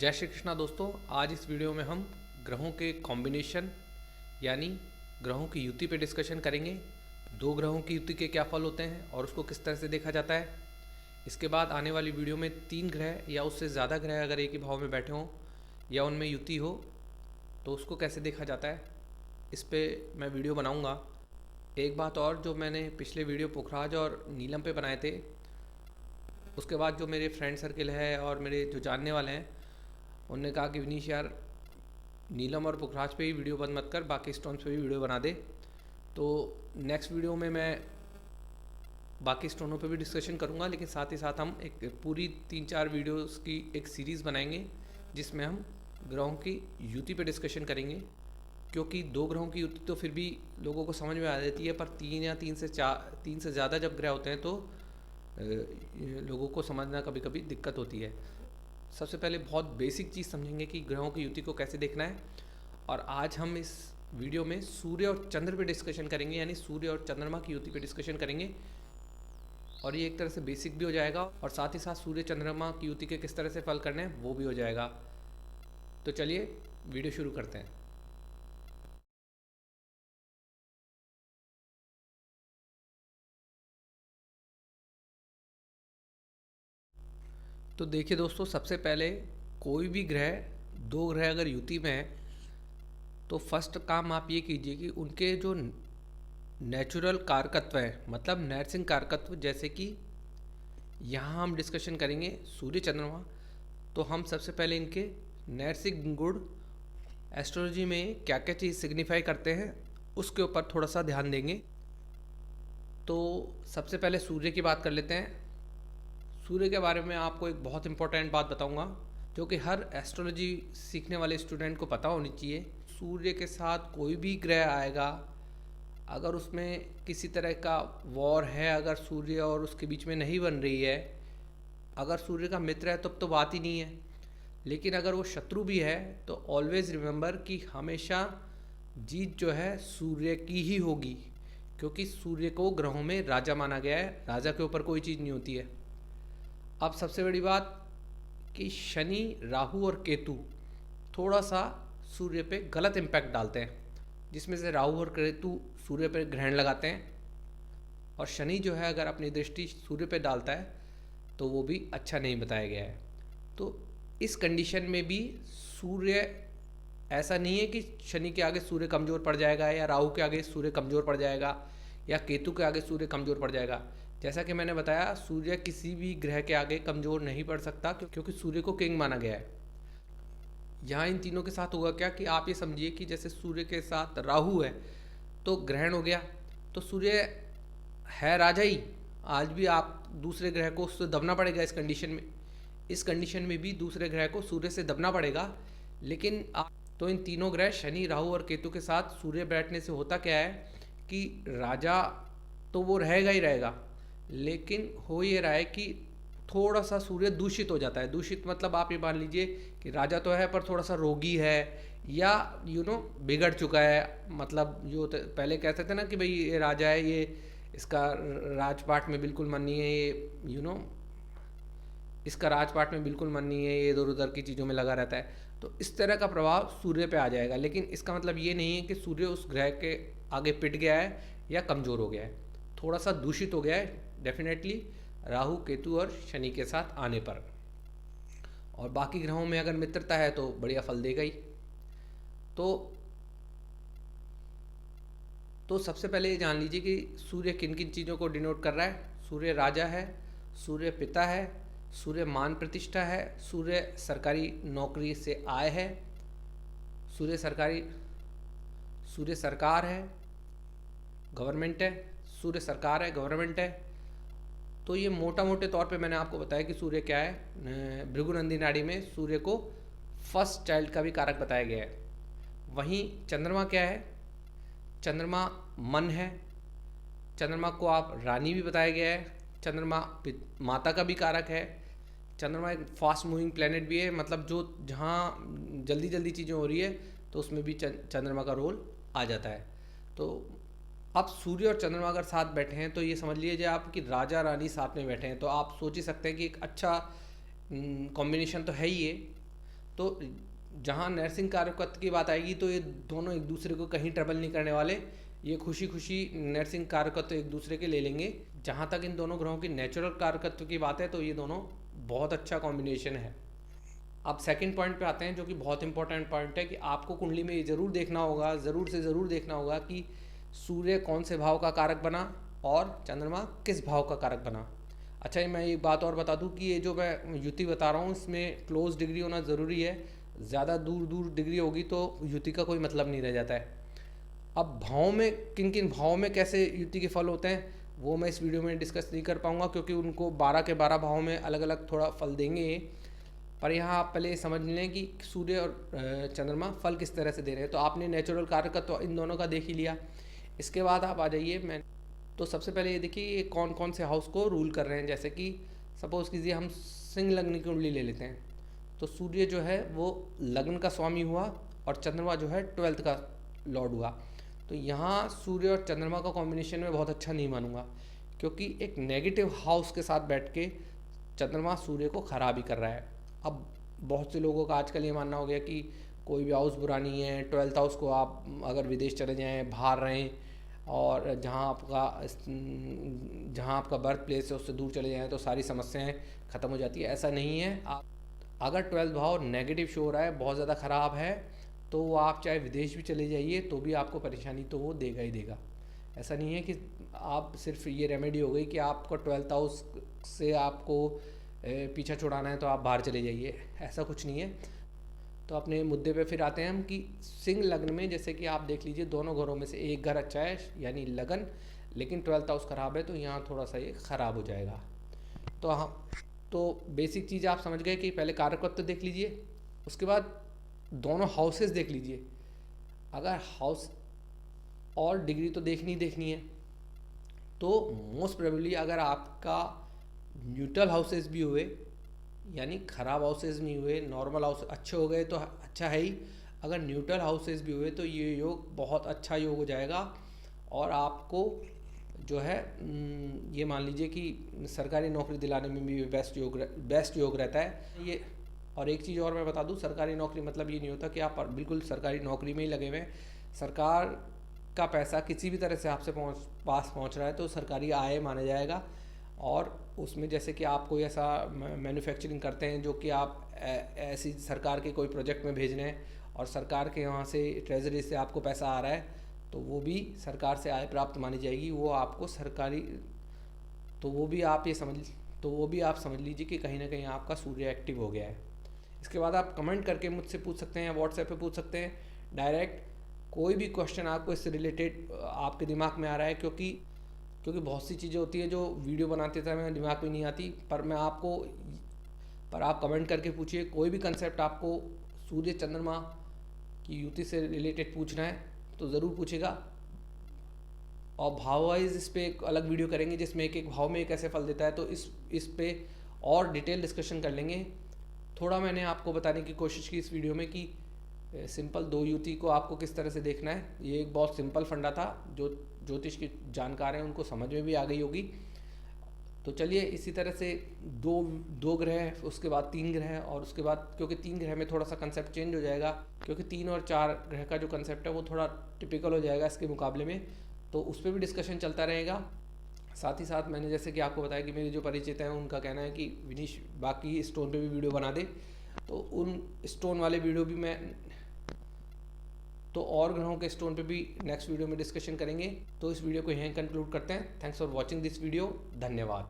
जय श्री कृष्णा दोस्तों। आज इस वीडियो में हम ग्रहों के कॉम्बिनेशन यानी ग्रहों की युति पे डिस्कशन करेंगे। दो ग्रहों की युति के क्या फल होते हैं और उसको किस तरह से देखा जाता है। इसके बाद आने वाली वीडियो में 3 ग्रह या उससे ज़्यादा ग्रह अगर एक ही भाव में बैठे हों या उनमें युति हो तो उसको कैसे देखा जाता है, इस पर मैं वीडियो बनाऊँगा। एक बात और, जो मैंने पिछले वीडियो पुखराज और नीलम पे बनाए थे, उसके बाद जो मेरे फ्रेंड सर्किल है और मेरे जो जानने वाले हैं उनने कहा कि विनीश यार, नीलम और पुखराज पे ही वीडियो बंद मत कर, बाकी स्टोन्स पे भी वीडियो बना दे। तो नेक्स्ट वीडियो में मैं बाकी स्टोनों पे भी डिस्कशन करूँगा, लेकिन साथ ही साथ हम एक पूरी 3-4 वीडियोस की एक सीरीज़ बनाएंगे जिसमें हम ग्रहों की युति पे डिस्कशन करेंगे। क्योंकि 2 ग्रहों की युति तो फिर भी लोगों को समझ में आ जाती है, पर 3 या 3 से ज़्यादा जब ग्रह होते हैं तो लोगों को समझना कभी कभी दिक्कत होती है। सबसे पहले बहुत बेसिक चीज़ समझेंगे कि ग्रहों की युति को कैसे देखना है। और आज हम इस वीडियो में सूर्य और चंद्र पे डिस्कशन करेंगे, यानी सूर्य और चंद्रमा की युति पे डिस्कशन करेंगे। और ये एक तरह से बेसिक भी हो जाएगा और साथ ही साथ सूर्य चंद्रमा की युति के किस तरह से फल करने हैं वो भी हो जाएगा। तो चलिए वीडियो शुरू करते हैं। तो देखिए दोस्तों, सबसे पहले कोई भी ग्रह, 2 ग्रह अगर युति में है तो फर्स्ट काम आप ये कीजिए कि उनके जो नेचुरल कारकत्व हैं, मतलब नैसर्गिक कारकत्व, जैसे कि यहाँ हम डिस्कशन करेंगे सूर्य चंद्रमा, तो हम सबसे पहले इनके नैसर्गिक गुण एस्ट्रोलॉजी में क्या क्या चीज़ सिग्निफाई करते हैं उसके ऊपर थोड़ा सा ध्यान देंगे। तो सबसे पहले सूर्य की बात कर लेते हैं। सूर्य के बारे में आपको एक बहुत इंपॉर्टेंट बात बताऊंगा जो कि हर एस्ट्रोलॉजी सीखने वाले स्टूडेंट को पता होनी चाहिए। सूर्य के साथ कोई भी ग्रह आएगा, अगर उसमें किसी तरह का वॉर है, अगर सूर्य और उसके बीच में नहीं बन रही है, अगर सूर्य का मित्र है तब तो बात ही नहीं है, लेकिन अगर वो शत्रु भी है तो ऑलवेज़ रिमेंबर कि हमेशा जीत जो है सूर्य की ही होगी, क्योंकि सूर्य को ग्रहों में राजा माना गया है। राजा के ऊपर कोई चीज़ नहीं होती है। अब सबसे बड़ी बात कि शनि, राहु और केतु थोड़ा सा सूर्य पे गलत इम्पैक्ट डालते हैं, जिसमें से राहु और केतु सूर्य पर ग्रहण लगाते हैं और शनि जो है अगर अपनी दृष्टि सूर्य पे डालता है तो वो भी अच्छा नहीं बताया गया है। तो इस कंडीशन में भी सूर्य, ऐसा नहीं है कि शनि के आगे सूर्य कमज़ोर पड़ जाएगा या राहु के आगे सूर्य कमज़ोर पड़ जाएगा या केतु के आगे सूर्य कमज़ोर पड़ जाएगा। जैसा कि मैंने बताया, सूर्य किसी भी ग्रह के आगे कमज़ोर नहीं पड़ सकता क्योंकि सूर्य को किंग माना गया है। यहाँ इन तीनों के साथ होगा क्या कि आप ये समझिए कि जैसे सूर्य के साथ राहु है तो ग्रहण हो गया, तो सूर्य है राजा ही, आज भी आप दूसरे ग्रह को उससे दबना पड़ेगा। इस कंडीशन में भी दूसरे ग्रह को सूर्य से दबना पड़ेगा। लेकिन आप तो इन तीनों ग्रह शनि, राहु और केतु के साथ सूर्य बैठने से होता क्या है कि राजा तो वो रहेगा ही रहेगा, लेकिन हो ये रहा है कि थोड़ा सा सूर्य दूषित हो जाता है। दूषित मतलब आप ये मान लीजिए कि राजा तो है पर थोड़ा सा रोगी है या बिगड़ चुका है। मतलब जो पहले कहते थे ना कि भाई ये राजा है, ये इसका राजपाट में बिल्कुल मन नहीं है, ये इसका राजपाट में बिल्कुल मन नहीं है, ये इधर उधर की चीज़ों में लगा रहता है। तो इस तरह का प्रभाव सूर्य पे आ जाएगा। लेकिन इसका मतलब ये नहीं है कि सूर्य उस ग्रह के आगे पिट गया है या कमज़ोर हो गया है, थोड़ा सा दूषित हो गया है डेफिनेटली राहु, केतु और शनि के साथ आने पर। और बाकी ग्रहों में अगर मित्रता है तो बढ़िया फल देगा ही। तो सबसे पहले ये जान लीजिए कि सूर्य किन किन चीज़ों को डिनोट कर रहा है। सूर्य राजा है, सूर्य पिता है, सूर्य मान प्रतिष्ठा है, सूर्य सरकारी नौकरी से आय है, सूर्य सरकार है, गवर्नमेंट है, सूर्य सरकार है, गवर्नमेंट है। तो ये मोटा मोटे तौर पे मैंने आपको बताया कि सूर्य क्या है। भृगुनंदी नाड़ी में सूर्य को फर्स्ट चाइल्ड का भी कारक बताया गया है। वहीं चंद्रमा क्या है? चंद्रमा मन है, चंद्रमा को आप रानी भी बताया गया है, चंद्रमा माता का भी कारक है। चंद्रमा एक फास्ट मूविंग प्लेनेट भी है, मतलब जो जहाँ जल्दी जल्दी चीज़ें हो रही है तो उसमें भी चंद्रमा का रोल आ जाता है। तो अब सूर्य और चंद्रमा अगर साथ बैठे हैं तो ये समझ लीजिए आप कि राजा रानी साथ में बैठे हैं, तो आप सोच ही सकते हैं कि एक अच्छा कॉम्बिनेशन तो है ही ये। तो जहाँ नरसिंह कार्यकत्व की बात आएगी तो ये दोनों एक दूसरे को कहीं ट्रबल नहीं करने वाले, ये खुशी खुशी नरसिंह कार्यकत्व एक दूसरे के ले लेंगे। जहाँ तक इन दोनों ग्रहों की नेचुरल कार्यकत्व की बात है तो ये दोनों बहुत अच्छा कॉम्बिनेशन है। अब सेकंड पॉइंट पे आते हैं, जो कि बहुत इंपॉर्टेंट पॉइंट है कि आपको कुंडली में ये ज़रूर देखना होगा, ज़रूर से ज़रूर देखना होगा कि सूर्य कौन से भाव का कारक बना और चंद्रमा किस भाव का कारक बना। अच्छा, मैं एक बात और बता दूं कि ये जो मैं युति बता रहा हूँ इसमें क्लोज डिग्री होना ज़रूरी है। ज़्यादा दूर दूर डिग्री होगी तो युति का कोई मतलब नहीं रह जाता है। अब भाव में किन किन भाव में कैसे युति के फल होते हैं वो मैं इस वीडियो में डिस्कस नहीं कर पाऊँगा, क्योंकि उनको 12 के 12 भाव में अलग अलग थोड़ा फल देंगे। पर यहाँ आप पहले समझ लें कि सूर्य और चंद्रमा फल किस तरह से दे रहे हैं। तो आपने नेचुरल कारक तो इन दोनों का देख ही लिया। इसके बाद आप आ जाइए, मैं तो सबसे पहले ये देखिए ये कौन कौन से हाउस को रूल कर रहे हैं। जैसे कि सपोज़ कीजिए हम सिंह लग्न की कुंडली ले लेते हैं, तो सूर्य जो है वो लग्न का स्वामी हुआ और चंद्रमा जो है 12th का लॉर्ड हुआ। तो यहाँ सूर्य और चंद्रमा का कॉम्बिनेशन में बहुत अच्छा नहीं मानूंगा, क्योंकि एक नेगेटिव हाउस के साथ बैठ के चंद्रमा सूर्य को खराब ही कर रहा है। अब बहुत से लोगों का आजकल ये मानना हो गया कि कोई भी हाउस बुरा नहीं है, 12th हाउस को आप अगर विदेश चले जाएँ, बाहर रहें और जहाँ आपका बर्थ प्लेस है उससे दूर चले जाएँ तो सारी समस्याएं ख़त्म हो जाती है। ऐसा नहीं है। आप अगर 12th भाव नेगेटिव शो हो रहा है, बहुत ज़्यादा ख़राब है, तो आप चाहे विदेश भी चले जाइए तो भी आपको परेशानी तो वो देगा ही देगा। ऐसा नहीं है कि आप सिर्फ ये रेमेडी हो गई कि आपको 12th हाउस से आपको पीछा छुड़ाना है तो आप बाहर चले जाइए, ऐसा कुछ नहीं है। तो अपने मुद्दे पे फिर आते हैं हम कि सिंह लग्न में जैसे कि आप देख लीजिए दोनों घरों में से एक घर अच्छा है यानी लगन, लेकिन 12th हाउस ख़राब है तो यहाँ थोड़ा सा ये ख़राब हो जाएगा। तो तो बेसिक चीज़ आप समझ गए कि पहले कारकत्व देख लीजिए, उसके बाद दोनों हाउसेस देख लीजिए। अगर हाउस और डिग्री तो देखनी है, तो मोस्ट प्रोबेबली अगर आपका न्यूट्रल हाउसेस भी हुए यानी ख़राब हाउसेस नहीं हुए, नॉर्मल हाउस अच्छे हो गए तो अच्छा है ही, अगर न्यूट्रल हाउसेस भी हुए तो ये योग बहुत अच्छा योग हो जाएगा और आपको जो है ये मान लीजिए कि सरकारी नौकरी दिलाने में भी बेस्ट योग रहता है ये। और एक चीज़ और मैं बता दूं, सरकारी नौकरी मतलब ये नहीं होता कि आप बिल्कुल सरकारी नौकरी में ही लगे हुए हैं। सरकार का पैसा किसी भी तरह से आपसे पास पहुंच रहा है तो सरकारी आय माना जाएगा। और उसमें जैसे कि आप कोई ऐसा मैन्युफैक्चरिंग करते हैं जो कि आप ऐसी सरकार के कोई प्रोजेक्ट में भेज रहे हैं और सरकार के वहाँ से ट्रेजरी से आपको पैसा आ रहा है, तो वो भी सरकार से आय प्राप्त मानी जाएगी। वो आपको सरकारी, तो वो भी आप समझ लीजिए कि कहीं ना कहीं आपका सूर्य एक्टिव हो गया है। इसके बाद आप कमेंट करके मुझसे पूछ सकते हैं, व्हाट्सएप पे पूछ सकते हैं डायरेक्ट, कोई भी क्वेश्चन आपको इससे रिलेटेड आपके दिमाग में आ रहा है, क्योंकि बहुत सी चीज़ें होती हैं जो वीडियो बनाते समय मेरे दिमाग में नहीं आती, पर आप कमेंट करके पूछिए। कोई भी कंसेप्ट आपको सूर्य चंद्रमा की युति से रिलेटेड पूछना है तो ज़रूर पूछेगा। और भाव वाइज इस पर एक अलग वीडियो करेंगे जिसमें एक एक भाव में कैसे फल देता है, तो इस पे और डिटेल डिस्कशन कर लेंगे। थोड़ा मैंने आपको बताने की कोशिश की इस वीडियो में कि सिंपल 2 युति को आपको किस तरह से देखना है। ये एक बहुत सिंपल फंडा था, जो ज्योतिष के जानकार हैं उनको समझ में भी आ गई होगी। तो चलिए इसी तरह से दो ग्रह, उसके बाद 3 ग्रह, और उसके बाद क्योंकि 3 ग्रह में थोड़ा सा कंसेप्ट चेंज हो जाएगा, क्योंकि 3 और 4 ग्रह का जो कंसेप्ट है वो थोड़ा टिपिकल हो जाएगा इसके मुकाबले में, तो उस पर भी डिस्कशन चलता रहेगा। साथ ही साथ मैंने जैसे कि आपको बताया कि मेरे जो परिचित हैं उनका कहना है कि विनीश बाकी स्टोन पे भी वीडियो बना दे, तो उन स्टोन वाले वीडियो भी मैं तो और ग्रहों के स्टोन पे भी नेक्स्ट वीडियो में डिस्कशन करेंगे। तो इस वीडियो को यहीं कंक्लूड करते हैं। Thanks for watching this video. धन्यवाद।